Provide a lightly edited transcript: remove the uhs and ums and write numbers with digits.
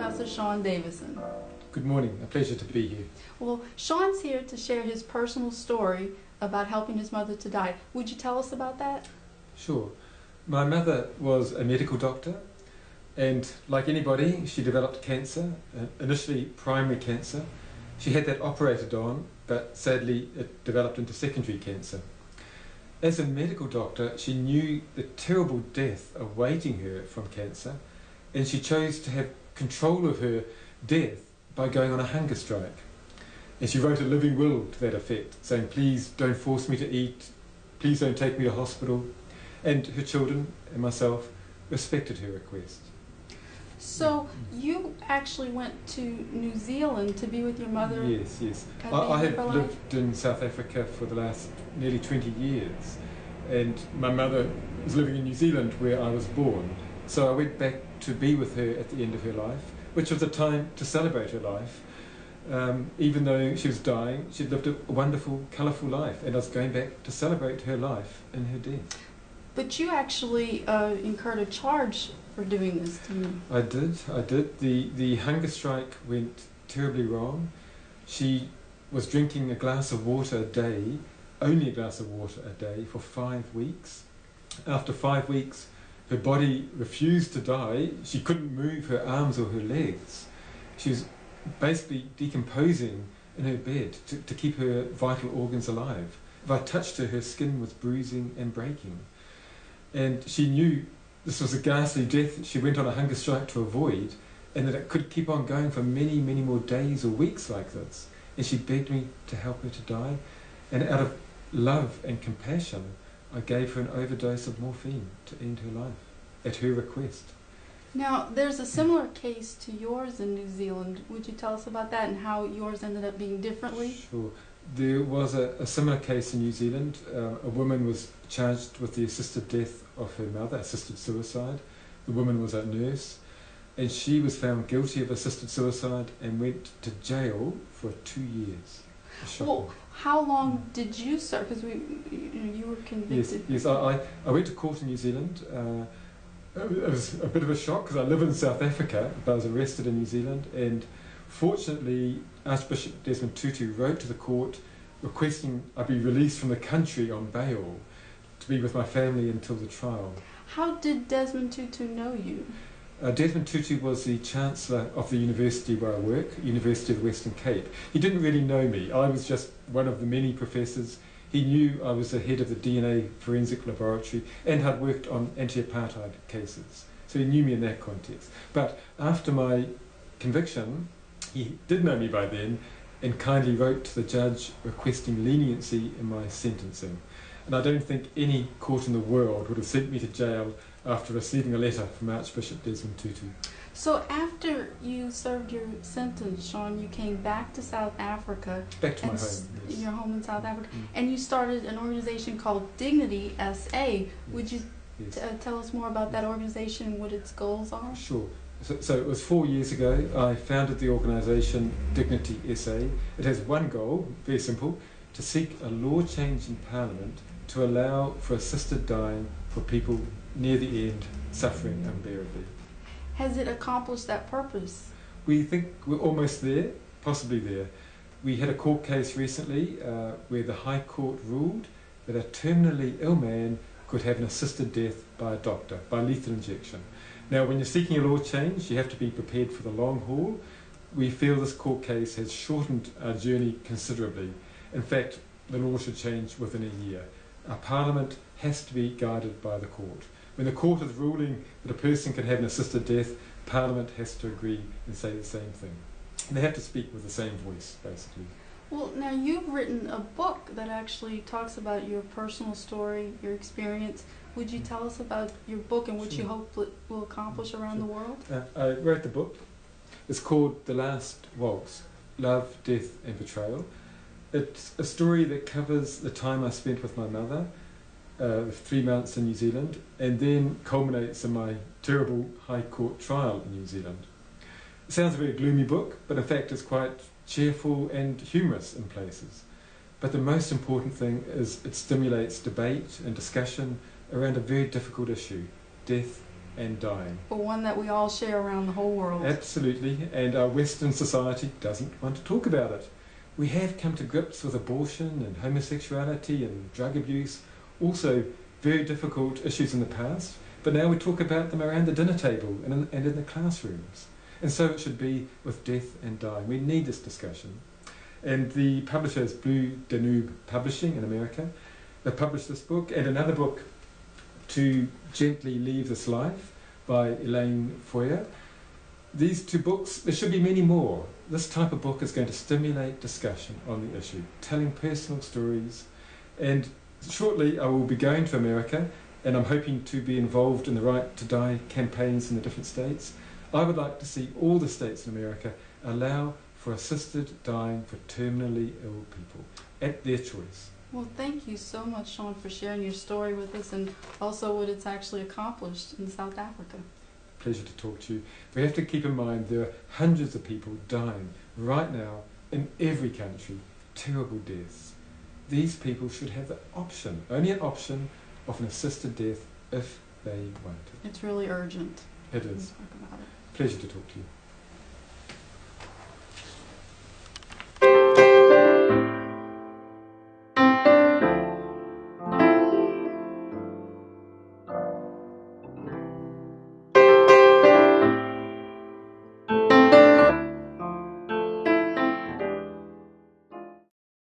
Professor Sean Davison. Good morning, a pleasure to be here. Well, Sean's here to share his personal story about helping his mother to die. Would you tell us about that? Sure. My mother was a medical doctor, and like anybody, she developed cancer, initially primary cancer. She had that operated on, but sadly it developed into secondary cancer. As a medical doctor, she knew the terrible death awaiting her from cancer, and she chose to have control of her death by going on a hunger strike. And she wrote a living will to that effect, saying, "Please don't force me to eat, please don't take me to hospital." And her children and myself respected her request. So you actually went to New Zealand to be with your mother? Yes, yes. I have lived in South Africa for the last nearly 20 years, and my mother was living in New Zealand where I was born. So I went back to be with her at the end of her life, which was a time to celebrate her life. Even though she was dying, she'd lived a wonderful, colourful life, and I was going back to celebrate her life in her death. But you actually incurred a charge for doing this to me. I did. The hunger strike went terribly wrong. She was drinking a glass of water a day, only a glass of water a day, for 5 weeks. After 5 weeks, her body refused to die. She couldn't move her arms or her legs. She was basically decomposing in her bed to keep her vital organs alive. If I touched her, her skin was bruising and breaking. And she knew this was a ghastly death that she went on a hunger strike to avoid, and that it could keep on going for many, many more days or weeks like this. And she begged me to help her to die. And out of love and compassion, I gave her an overdose of morphine to end her life, at her request. Now, there's a similar case to yours in New Zealand. Would you tell us about that and how yours ended up being differently? Sure. There was a similar case in New Zealand. A woman was charged with the assisted death of her mother, assisted suicide. The woman was a nurse, and she was found guilty of assisted suicide and went to jail for 2 years. Well, how long did you serve? Because you were convicted. Yes, I went to court in New Zealand. It was a bit of a shock because I live in South Africa, but I was arrested in New Zealand, and fortunately Archbishop Desmond Tutu wrote to the court requesting I be released from the country on bail to be with my family until the trial. How did Desmond Tutu know you? Desmond Tutu was the Chancellor of the university where I work, University of the Western Cape. He didn't really know me. I was just one of the many professors. He knew I was the head of the DNA forensic laboratory and had worked on anti-apartheid cases. So he knew me in that context. But after my conviction, he did know me by then and kindly wrote to the judge requesting leniency in my sentencing. And I don't think any court in the world would have sent me to jail after receiving a letter from Archbishop Desmond Tutu. So after you served your sentence, Sean, you came back to South Africa. Back to my home, yes. Your home in South Africa. And you started an organization called Dignity SA. Would you tell us more about that organization and what its goals are? Sure. So it was 4 years ago I founded the organisation Dignity SA. It has one goal, very simple, to seek a law change in Parliament to allow for assisted dying for people near the end, suffering unbearably. Has it accomplished that purpose? We think we're almost there, possibly there. We had a court case recently where the High Court ruled that a terminally ill man could have an assisted death by a doctor, by lethal injection. Now, when you're seeking a law change, you have to be prepared for the long haul. We feel this court case has shortened our journey considerably. In fact, the law should change within a year. Our Parliament has to be guided by the court. When the court is ruling that a person can have an assisted death, Parliament has to agree and say the same thing. And they have to speak with the same voice, basically. Well, now you've written a book that actually talks about your personal story, your experience. Would you tell us about your book and what you hope it will accomplish around the world? I wrote the book. It's called The Last Waltz, Love, Death and Betrayal. It's a story that covers the time I spent with my mother, 3 months in New Zealand, and then culminates in my terrible High Court trial in New Zealand. It sounds a very gloomy book, but in fact it's quite cheerful and humorous in places. But the most important thing is it stimulates debate and discussion around a very difficult issue, death and dying. But one that we all share around the whole world. Absolutely, and our Western society doesn't want to talk about it. We have come to grips with abortion and homosexuality and drug abuse, also very difficult issues in the past, but now we talk about them around the dinner table and in the classrooms. And so it should be with death and dying. We need this discussion. And the publisher is Blue Danube Publishing in America. They published this book and another book, To Gently Leave This Life, by Elaine Foyer. These two books, there should be many more. This type of book is going to stimulate discussion on the issue, telling personal stories. And shortly I will be going to America, and I'm hoping to be involved in the Right to Die campaigns in the different states. I would like to see all the states in America allow for assisted dying for terminally ill people at their choice. Well, thank you so much, Sean, for sharing your story with us and also what it's actually accomplished in South Africa. Pleasure to talk to you. We have to keep in mind there are hundreds of people dying right now in every country, terrible deaths. These people should have the option, only an option, of an assisted death if they want it. It's really urgent. It is. Talk about it. Pleasure to talk to you.